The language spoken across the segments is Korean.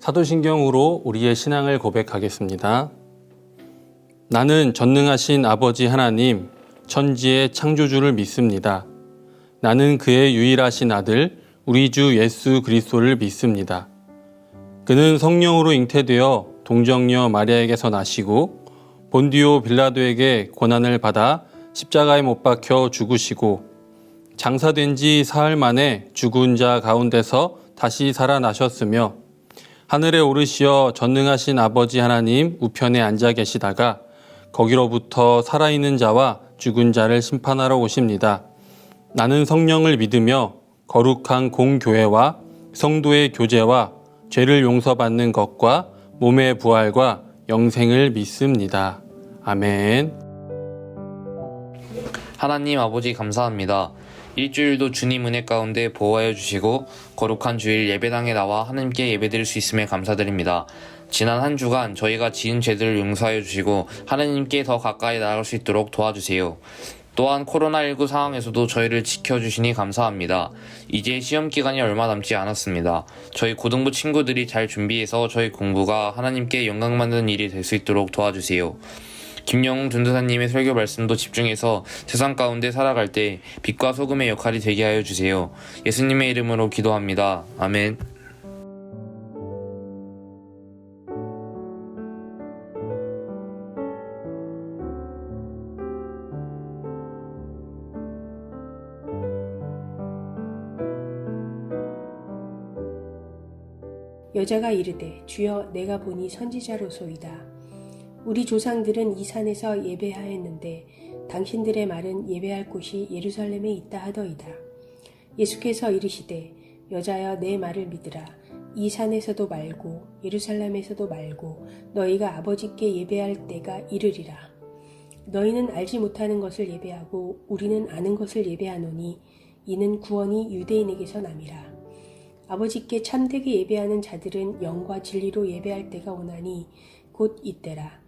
사도신경으로 우리의 신앙을 고백하겠습니다. 나는 전능하신 아버지 하나님, 천지의 창조주를 믿습니다. 나는 그의 유일하신 아들, 우리 주 예수 그리스도를 믿습니다. 그는 성령으로 잉태되어 동정녀 마리아에게서 나시고 본디오 빌라도에게 고난을 받아 십자가에 못 박혀 죽으시고 장사된 지 사흘 만에 죽은 자 가운데서 다시 살아나셨으며 하늘에 오르시어 전능하신 아버지 하나님 우편에 앉아 계시다가 거기로부터 살아있는 자와 죽은 자를 심판하러 오십니다. 나는 성령을 믿으며 거룩한 공교회와 성도의 교제와 죄를 용서받는 것과 몸의 부활과 영생을 믿습니다. 아멘. 하나님 아버지 감사합니다. 일주일도 주님 은혜 가운데 보호하여 주시고 거룩한 주일 예배당에 나와 하나님께 예배드릴 수 있음에 감사드립니다. 지난 한 주간 저희가 지은 죄들을 용서하여 주시고 하나님께 더 가까이 나아갈 수 있도록 도와주세요. 또한 코로나19 상황에서도 저희를 지켜주시니 감사합니다. 이제 시험 기간이 얼마 남지 않았습니다. 저희 고등부 친구들이 잘 준비해서 저희 공부가 하나님께 영광받는 일이 될 수 있도록 도와주세요. 김영웅 전도사님의 설교 말씀도 집중해서 세상 가운데 살아갈 때 빛과 소금의 역할이 되게 하여 주세요. 예수님의 이름으로 기도합니다. 아멘. 여자가 이르되 주여 내가 보니 선지자로소이다. 우리 조상들은 이 산에서 예배하였는데 당신들의 말은 예배할 곳이 예루살렘에 있다 하더이다. 예수께서 이르시되 여자여 내 말을 믿으라. 이 산에서도 말고 예루살렘에서도 말고 너희가 아버지께 예배할 때가 이르리라. 너희는 알지 못하는 것을 예배하고 우리는 아는 것을 예배하노니 이는 구원이 유대인에게서 남이라. 아버지께 참되게 예배하는 자들은 영과 진리로 예배할 때가 오나니 곧 이때라.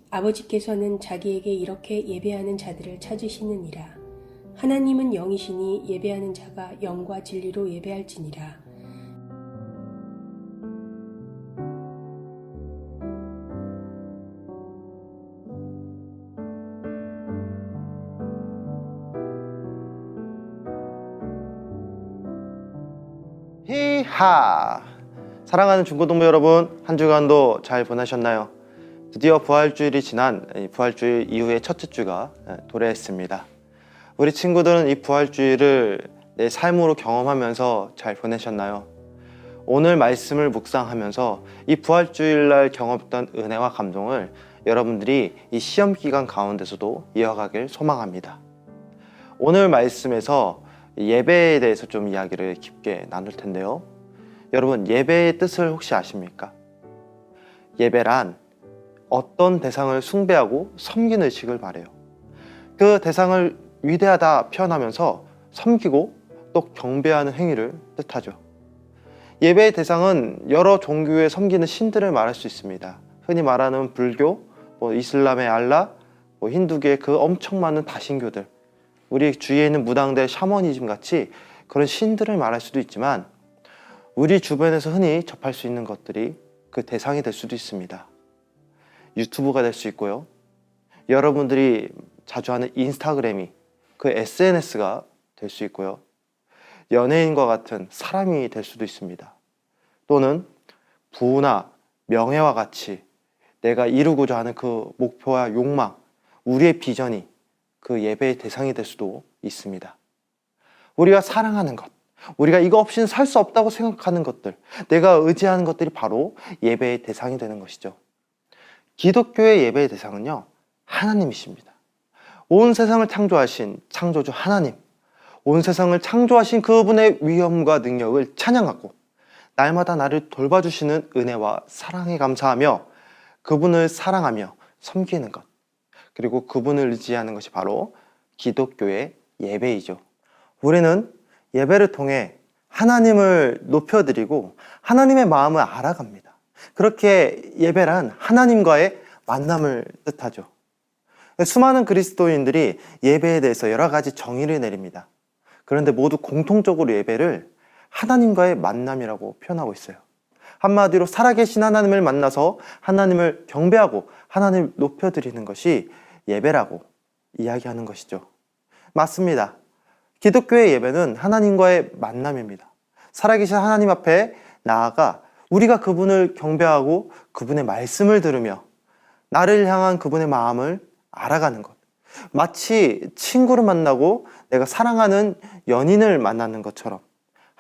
아버지께서는 자기에게 이렇게 예배하는 자들을 찾으시느니라. 하나님은 영이시니 예배하는 자가 영과 진리로 예배할지니라. 히하! 사랑하는 중고등부 여러분, 한 주간도 잘 보내셨나요? 드디어 부활주일이 지난 부활주일 이후의 첫째 주가 도래했습니다. 우리 친구들은 이 부활주일을 내 삶으로 경험하면서 잘 보내셨나요? 오늘 말씀을 묵상하면서 이 부활주일날 경험했던 은혜와 감동을 여러분들이 이 시험기간 가운데서도 이어가길 소망합니다. 오늘 말씀에서 예배에 대해서 좀 이야기를 깊게 나눌 텐데요. 여러분, 예배의 뜻을 혹시 아십니까? 예배란 어떤 대상을 숭배하고 섬기는 의식을 말해요. 그 대상을 위대하다 표현하면서 섬기고 또 경배하는 행위를 뜻하죠. 예배의 대상은 여러 종교에 섬기는 신들을 말할 수 있습니다. 흔히 말하는 불교, 이슬람의 알라, 힌두교의 그 엄청 많은 다신교들, 우리 주위에 있는 무당들, 샤머니즘 같이 그런 신들을 말할 수도 있지만 우리 주변에서 흔히 접할 수 있는 것들이 그 대상이 될 수도 있습니다. 유튜브가 될 수 있고요. 여러분들이 자주 하는 인스타그램이 그 SNS가 될 수 있고요. 연예인과 같은 사람이 될 수도 있습니다. 또는 부나 명예와 같이 내가 이루고자 하는 그 목표와 욕망, 우리의 비전이 그 예배의 대상이 될 수도 있습니다. 우리가 사랑하는 것, 우리가 이거 없이는 살 수 없다고 생각하는 것들, 내가 의지하는 것들이 바로 예배의 대상이 되는 것이죠. 기독교의 예배의 대상은요, 하나님이십니다. 온 세상을 창조하신 창조주 하나님, 온 세상을 창조하신 그분의 위엄과 능력을 찬양하고 날마다 나를 돌봐주시는 은혜와 사랑에 감사하며 그분을 사랑하며 섬기는 것, 그리고 그분을 의지하는 것이 바로 기독교의 예배이죠. 우리는 예배를 통해 하나님을 높여드리고 하나님의 마음을 알아갑니다. 그렇게 예배란 하나님과의 만남을 뜻하죠. 수많은 그리스도인들이 예배에 대해서 여러 가지 정의를 내립니다. 그런데 모두 공통적으로 예배를 하나님과의 만남이라고 표현하고 있어요. 한마디로 살아계신 하나님을 만나서 하나님을 경배하고 하나님을 높여드리는 것이 예배라고 이야기하는 것이죠. 맞습니다. 기독교의 예배는 하나님과의 만남입니다. 살아계신 하나님 앞에 나아가 우리가 그분을 경배하고 그분의 말씀을 들으며 나를 향한 그분의 마음을 알아가는 것. 마치 친구를 만나고 내가 사랑하는 연인을 만나는 것처럼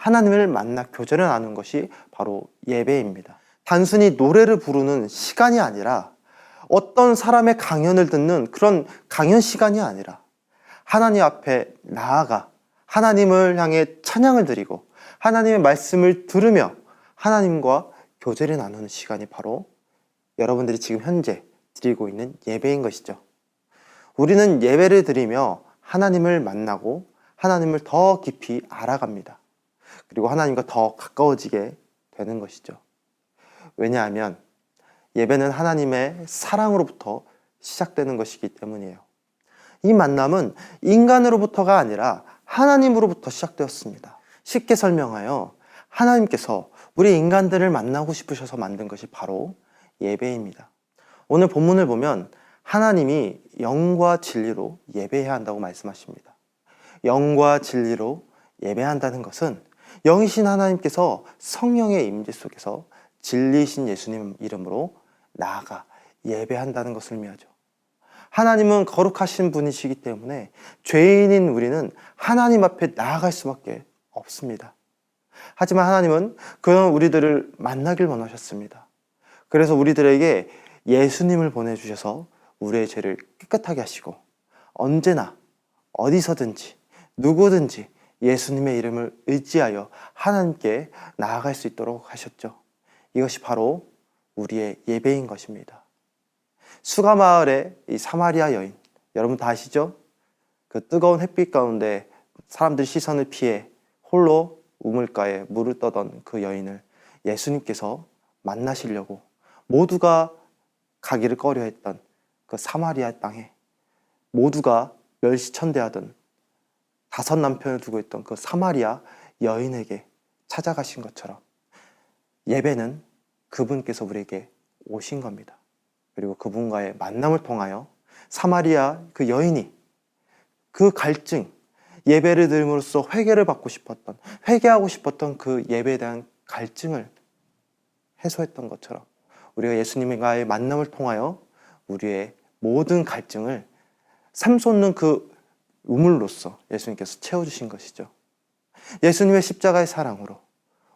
하나님을 만나 교제를 나누는 것이 바로 예배입니다. 단순히 노래를 부르는 시간이 아니라 어떤 사람의 강연을 듣는 그런 강연 시간이 아니라 하나님 앞에 나아가 하나님을 향해 찬양을 드리고 하나님의 말씀을 들으며 하나님과 교제를 나누는 시간이 바로 여러분들이 지금 현재 드리고 있는 예배인 것이죠. 우리는 예배를 드리며 하나님을 만나고 하나님을 더 깊이 알아갑니다. 그리고 하나님과 더 가까워지게 되는 것이죠. 왜냐하면 예배는 하나님의 사랑으로부터 시작되는 것이기 때문이에요. 이 만남은 인간으로부터가 아니라 하나님으로부터 시작되었습니다. 쉽게 설명하여 하나님께서 우리 인간들을 만나고 싶으셔서 만든 것이 바로 예배입니다. 오늘 본문을 보면 하나님이 영과 진리로 예배해야 한다고 말씀하십니다. 영과 진리로 예배한다는 것은 영이신 하나님께서 성령의 임재 속에서 진리이신 예수님 이름으로 나아가 예배한다는 것을 의미하죠. 하나님은 거룩하신 분이시기 때문에 죄인인 우리는 하나님 앞에 나아갈 수밖에 없습니다. 하지만 하나님은 그런 우리들을 만나길 원하셨습니다. 그래서 우리들에게 예수님을 보내주셔서 우리의 죄를 깨끗하게 하시고 언제나 어디서든지 누구든지 예수님의 이름을 의지하여 하나님께 나아갈 수 있도록 하셨죠. 이것이 바로 우리의 예배인 것입니다. 수가마을의 이 사마리아 여인, 여러분 다 아시죠? 그 뜨거운 햇빛 가운데 사람들 시선을 피해 홀로 우물가에 물을 떠던 그 여인을 예수님께서 만나시려고 모두가 가기를 꺼려했던 그 사마리아 땅에 모두가 멸시천대하던 5 남편을 두고 있던 그 사마리아 여인에게 찾아가신 것처럼 예배는 그분께서 우리에게 오신 겁니다. 그리고 그분과의 만남을 통하여 사마리아 그 여인이 그 갈증, 예배를 드림으로써 회개를 받고 싶었던, 회개하고 싶었던 그 예배에 대한 갈증을 해소했던 것처럼 우리가 예수님과의 만남을 통하여 우리의 모든 갈증을 샘솟는 그 우물로써 예수님께서 채워주신 것이죠. 예수님의 십자가의 사랑으로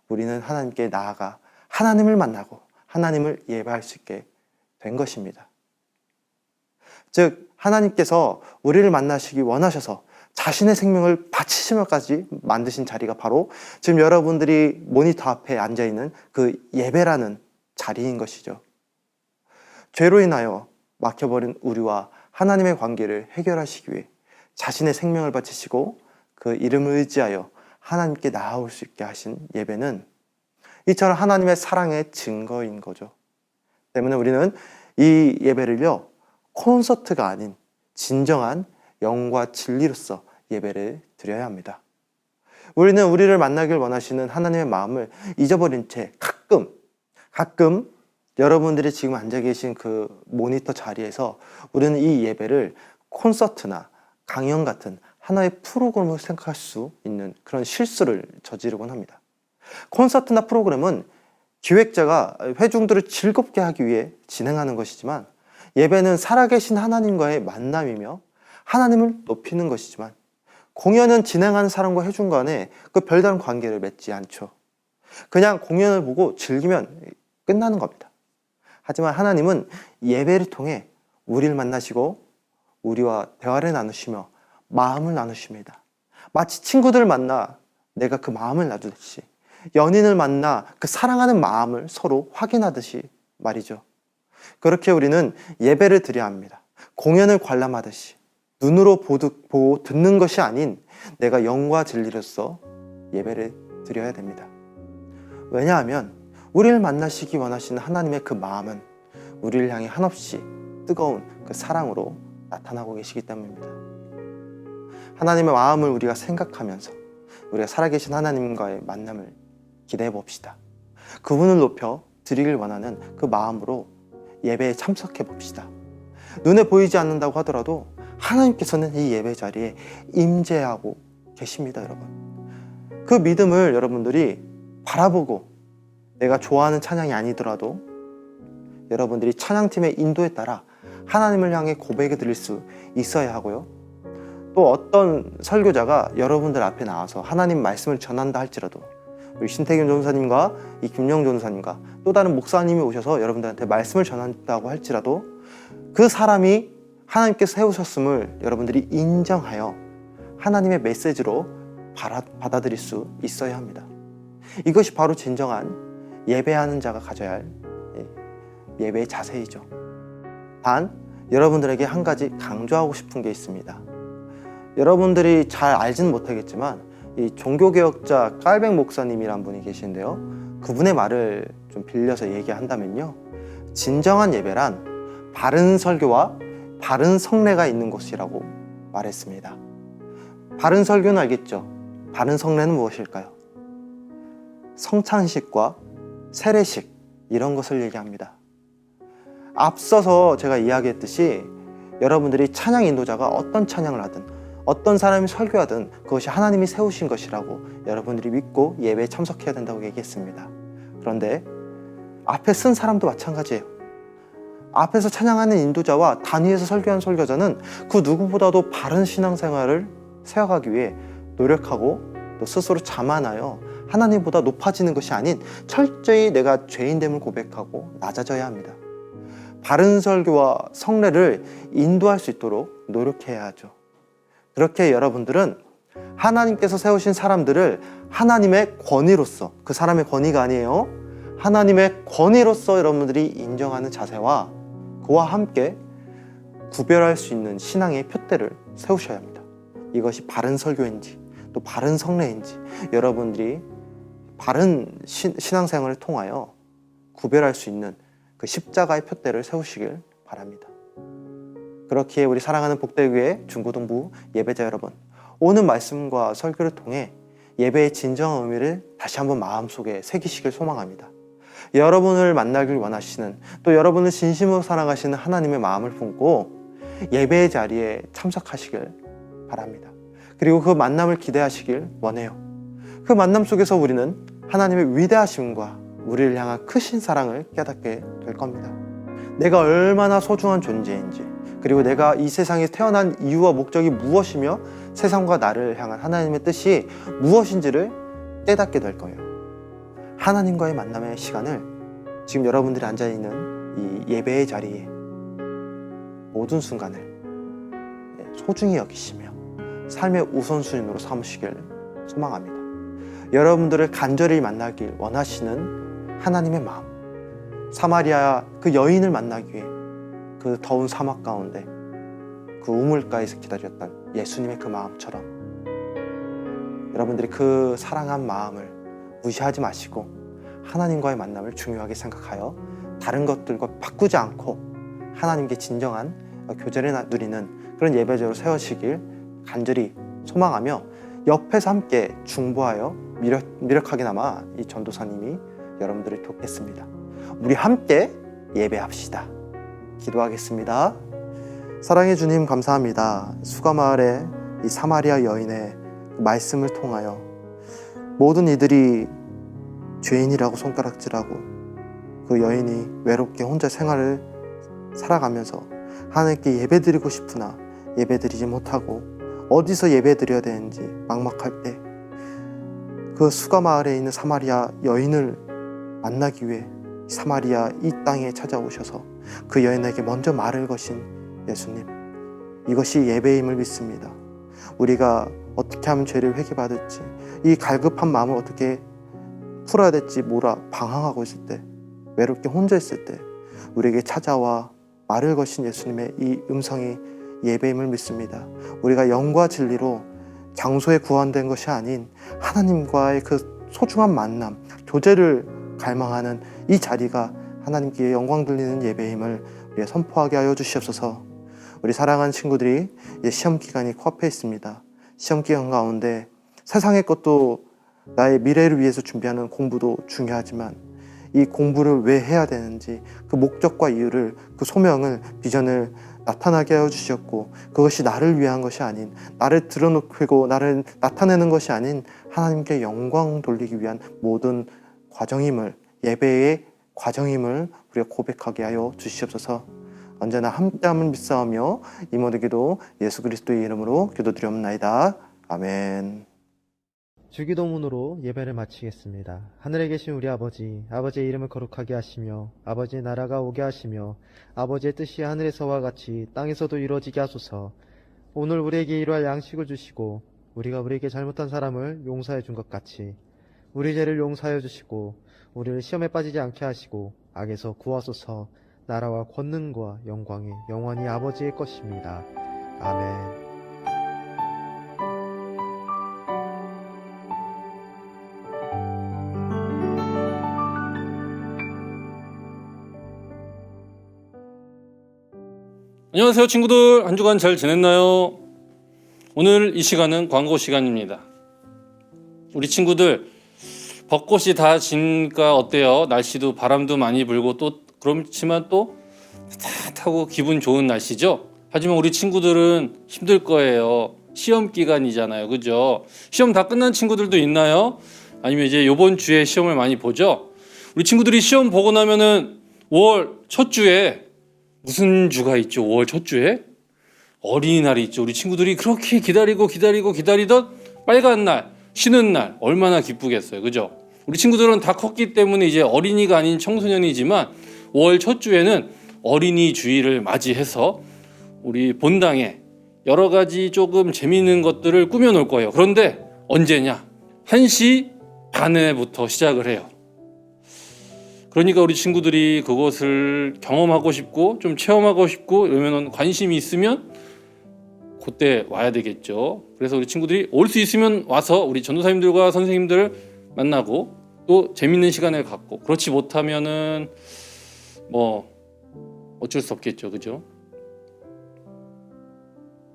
우리는 하나님께 나아가 하나님을 만나고 하나님을 예배할 수 있게 된 것입니다. 즉 하나님께서 우리를 만나시기 원하셔서 자신의 생명을 바치시면까지 만드신 자리가 바로 지금 여러분들이 모니터 앞에 앉아있는 그 예배라는 자리인 것이죠. 죄로 인하여 막혀버린 우리와 하나님의 관계를 해결하시기 위해 자신의 생명을 바치시고 그 이름을 의지하여 하나님께 나아올 수 있게 하신 예배는 이처럼 하나님의 사랑의 증거인 거죠. 때문에 우리는 이 예배를요 콘서트가 아닌 진정한 영과 진리로서 예배를 드려야 합니다. 우리는 우리를 만나길 원하시는 하나님의 마음을 잊어버린 채 가끔 여러분들이 지금 앉아 계신 그 모니터 자리에서 우리는 이 예배를 콘서트나 강연 같은 하나의 프로그램으로 생각할 수 있는 그런 실수를 저지르곤 합니다. 콘서트나 프로그램은 기획자가 회중들을 즐겁게 하기 위해 진행하는 것이지만 예배는 살아계신 하나님과의 만남이며 하나님을 높이는 것이지만 공연은 진행하는 사람과 회중 간에 그 별다른 관계를 맺지 않죠. 그냥 공연을 보고 즐기면 끝나는 겁니다. 하지만 하나님은 예배를 통해 우리를 만나시고 우리와 대화를 나누시며 마음을 나누십니다. 마치 친구들을 만나 내가 그 마음을 나누듯이 연인을 만나 그 사랑하는 마음을 서로 확인하듯이 말이죠. 그렇게 우리는 예배를 드려야 합니다. 공연을 관람하듯이 눈으로 보고 듣는 것이 아닌 내가 영과 진리로서 예배를 드려야 됩니다. 왜냐하면 우리를 만나시기 원하시는 하나님의 그 마음은 우리를 향해 한없이 뜨거운 그 사랑으로 나타나고 계시기 때문입니다. 하나님의 마음을 우리가 생각하면서 우리가 살아계신 하나님과의 만남을 기대해 봅시다. 그분을 높여 드리길 원하는 그 마음으로 예배에 참석해 봅시다. 눈에 보이지 않는다고 하더라도 하나님께서는 이 예배 자리에 임재하고 계십니다, 여러분. 그 믿음을 여러분들이 바라보고 내가 좋아하는 찬양이 아니더라도 여러분들이 찬양팀의 인도에 따라 하나님을 향해 고백해 드릴 수 있어야 하고요. 또 어떤 설교자가 여러분들 앞에 나와서 하나님 말씀을 전한다 할지라도 우리 신태균 전사님과 이 김영 전사님과 또 다른 목사님이 오셔서 여러분들한테 말씀을 전한다고 할지라도 그 사람이 하나님께서 세우셨음을 여러분들이 인정하여 하나님의 메시지로 받아들일 수 있어야 합니다. 이것이 바로 진정한 예배하는 자가 가져야 할 예배의 자세이죠. 단 여러분들에게 한 가지 강조하고 싶은 게 있습니다. 여러분들이 잘 알지는 못하겠지만 이 종교개혁자 깔백 목사님이란 분이 계신데요. 그분의 말을 좀 빌려서 얘기한다면요. 진정한 예배란 바른 설교와 바른 성례가 있는 곳이라고 말했습니다. 바른 설교는 알겠죠? 바른 성례는 무엇일까요? 성찬식과 세례식 이런 것을 얘기합니다. 앞서서 제가 이야기했듯이 여러분들이 찬양 인도자가 어떤 찬양을 하든 어떤 사람이 설교하든 그것이 하나님이 세우신 것이라고 여러분들이 믿고 예배에 참석해야 된다고 얘기했습니다. 그런데 앞에 쓴 사람도 마찬가지예요. 앞에서 찬양하는 인도자와 단위에서 설교한 설교자는 그 누구보다도 바른 신앙생활을 세워가기 위해 노력하고 또 스스로 자만하여 하나님보다 높아지는 것이 아닌 철저히 내가 죄인됨을 고백하고 낮아져야 합니다. 바른 설교와 성례를 인도할 수 있도록 노력해야 하죠. 그렇게 여러분들은 하나님께서 세우신 사람들을 하나님의 권위로서, 그 사람의 권위가 아니에요. 하나님의 권위로서 여러분들이 인정하는 자세와 그와 함께 구별할 수 있는 신앙의 표대를 세우셔야 합니다. 이것이 바른 설교인지 또 바른 성례인지 여러분들이 바른 신앙생활을 통하여 구별할 수 있는 그 십자가의 표대를 세우시길 바랍니다. 그렇기에 우리 사랑하는 복되교회 중고등부 예배자 여러분, 오늘 말씀과 설교를 통해 예배의 진정한 의미를 다시 한번 마음속에 새기시길 소망합니다. 여러분을 만나길 원하시는, 또 여러분을 진심으로 사랑하시는 하나님의 마음을 품고 예배의 자리에 참석하시길 바랍니다. 그리고 그 만남을 기대하시길 원해요. 그 만남 속에서 우리는 하나님의 위대하심과 우리를 향한 크신 사랑을 깨닫게 될 겁니다. 내가 얼마나 소중한 존재인지, 그리고 내가 이 세상에 태어난 이유와 목적이 무엇이며 세상과 나를 향한 하나님의 뜻이 무엇인지를 깨닫게 될 거예요. 하나님과의 만남의 시간을 지금 여러분들이 앉아있는 이 예배의 자리에 모든 순간을 소중히 여기시며 삶의 우선순위로 삼으시길 소망합니다. 여러분들을 간절히 만나길 원하시는 하나님의 마음, 사마리아 그 여인을 만나기 위해 그 더운 사막 가운데 그 우물가에서 기다렸던 예수님의 그 마음처럼 여러분들이 그 사랑한 마음을 무시하지 마시고 하나님과의 만남을 중요하게 생각하여 다른 것들과 바꾸지 않고 하나님께 진정한 교제를 누리는 그런 예배자로 세워지길 간절히 소망하며 옆에서 함께 중보하여 미력하게나마 이 전도사님이 여러분들을 돕겠습니다. 우리 함께 예배합시다. 기도하겠습니다. 사랑의 주님 감사합니다. 수가마을의 이 사마리아 여인의 말씀을 통하여 모든 이들이 죄인이라고 손가락질하고 그 여인이 외롭게 혼자 생활을 살아가면서 하나님께 예배드리고 싶으나 예배드리지 못하고 어디서 예배드려야 되는지 막막할 때 그 수가마을에 있는 사마리아 여인을 만나기 위해 사마리아 이 땅에 찾아오셔서 그 여인에게 먼저 말을 거신 예수님, 이것이 예배임을 믿습니다. 우리가 어떻게 하면 죄를 회개받을지, 이 갈급한 마음을 어떻게 풀어야 될지 방황하고 있을 때, 외롭게 혼자 있을 때 우리에게 찾아와 말을 거신 예수님의 이 음성이 예배임을 믿습니다. 우리가 영과 진리로 장소에 구원된 것이 아닌 하나님과의 그 소중한 만남, 교제를 갈망하는 이 자리가 하나님께 영광 돌리는 예배임을 우리가 선포하게 하여 주시옵소서. 우리 사랑하는 친구들이 이제 시험 기간이 코앞에 있습니다. 시험 기간 가운데 세상의 것도 나의 미래를 위해서 준비하는 공부도 중요하지만 이 공부를 왜 해야 되는지 그 목적과 이유를, 그 소명을, 비전을 나타나게 하여 주셨고, 그것이 나를 위한 것이 아닌, 나를 드러놓고 나를 나타내는 것이 아닌 하나님께 영광 돌리기 위한 모든 과정임을, 예배의 과정임을 우리가 고백하게 하여 주시옵소서. 언제나 함께함을 믿사오며 이 모든 기도 예수 그리스도의 이름으로 기도드리옵나이다. 아멘. 주기도문으로 예배를 마치겠습니다. 하늘에 계신 우리 아버지, 아버지의 이름을 거룩하게 하시며 아버지의 나라가 오게 하시며 아버지의 뜻이 하늘에서와 같이 땅에서도 이루어지게 하소서. 오늘 우리에게 일할 양식을 주시고 우리가 우리에게 잘못한 사람을 용서해 준 것 같이 우리 죄를 용서하여 주시고 우리를 시험에 빠지지 않게 하시고 악에서 구하소서. 나라와 권능과 영광이 영원히 아버지의 것입니다. 아멘. 안녕하세요 친구들, 한 주간 잘 지냈나요? 오늘 이 시간은 광고 시간입니다. 우리 친구들 벚꽃이 다 지니까 어때요? 날씨도 바람도 많이 불고 또 그렇지만 또 따뜻하고 기분 좋은 날씨죠? 하지만 우리 친구들은 힘들 거예요. 시험 기간이잖아요, 그죠? 시험 다 끝난 친구들도 있나요? 아니면 이제 이번 주에 시험을 많이 보죠? 우리 친구들이 시험 보고 나면은 5월 첫 주에 무슨 주가 있죠? 5월 첫 주에 어린이날이 있죠. 우리 친구들이 그렇게 기다리던 빨간 날, 쉬는 날 얼마나 기쁘겠어요, 그죠? 우리 친구들은 다 컸기 때문에 이제 어린이가 아닌 청소년이지만 5월 첫 주에는 어린이 주일을 맞이해서 우리 본당에 여러 가지 조금 재미있는 것들을 꾸며 놓을 거예요. 그런데 언제냐? 1시 반에부터 시작을 해요. 그러니까 우리 친구들이 그것을 경험하고 싶고 좀 체험하고 싶고 이러면 관심이 있으면 그때 와야 되겠죠. 그래서 우리 친구들이 올 수 있으면 와서 우리 전도사님들과 선생님들을 만나고 또 재밌는 시간을 갖고, 그렇지 못하면은 뭐 어쩔 수 없겠죠, 그죠?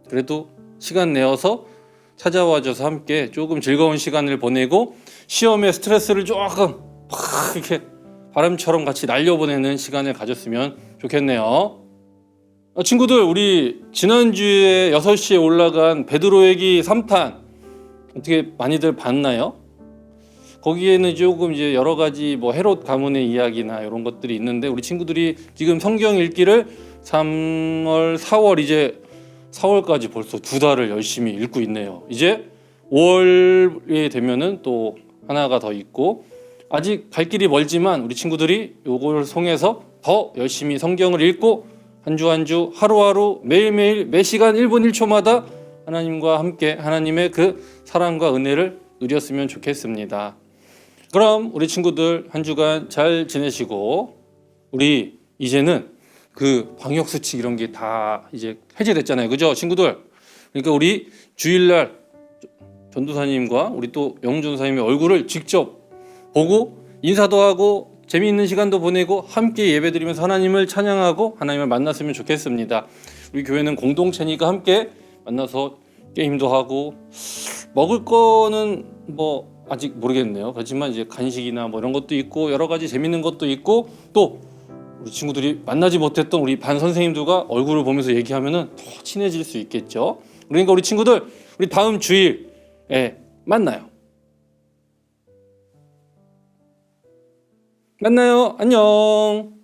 그래도 시간 내어서 찾아와줘서 함께 조금 즐거운 시간을 보내고 시험의 스트레스를 조금 팍 이렇게 바람처럼 같이 날려보내는 시간을 가졌으면 좋겠네요. 친구들, 우리 지난주에 6시에 올라간 베드로에기 3탄 어떻게 많이들 봤나요? 거기에는 조금 이제 여러 가지 뭐 헤롯 가문의 이야기나 이런 것들이 있는데 우리 친구들이 지금 성경 읽기를 3월, 4월 이제 4월까지 벌써 2달을 열심히 읽고 있네요. 이제 5월에 되면은 또 하나가 더 있고 아직 갈 길이 멀지만 우리 친구들이 요걸 통해서 더 열심히 성경을 읽고 한 주 한 주 하루하루 매일매일 매 시간 1분 1초마다 하나님과 함께 하나님의 그 사랑과 은혜를 누렸으면 좋겠습니다. 그럼 우리 친구들 한 주간 잘 지내시고 우리 이제는 그 방역수칙 이런 게 다 이제 해제됐잖아요, 그죠 친구들? 그러니까 우리 주일날 전도사님과 우리 또 영전사님의 얼굴을 직접 보고 인사도 하고 재미있는 시간도 보내고 함께 예배드리면서 하나님을 찬양하고 하나님을 만났으면 좋겠습니다. 우리 교회는 공동체니까 함께 만나서 게임도 하고 먹을 거는 뭐 아직 모르겠네요. 그렇지만 이제 간식이나 뭐 이런 것도 있고 여러 가지 재미있는 것도 있고 또 우리 친구들이 만나지 못했던 우리 반 선생님들과 얼굴을 보면서 얘기하면은 더 친해질 수 있겠죠. 그러니까 우리 친구들 우리 다음 주일에 만나요. 안녕.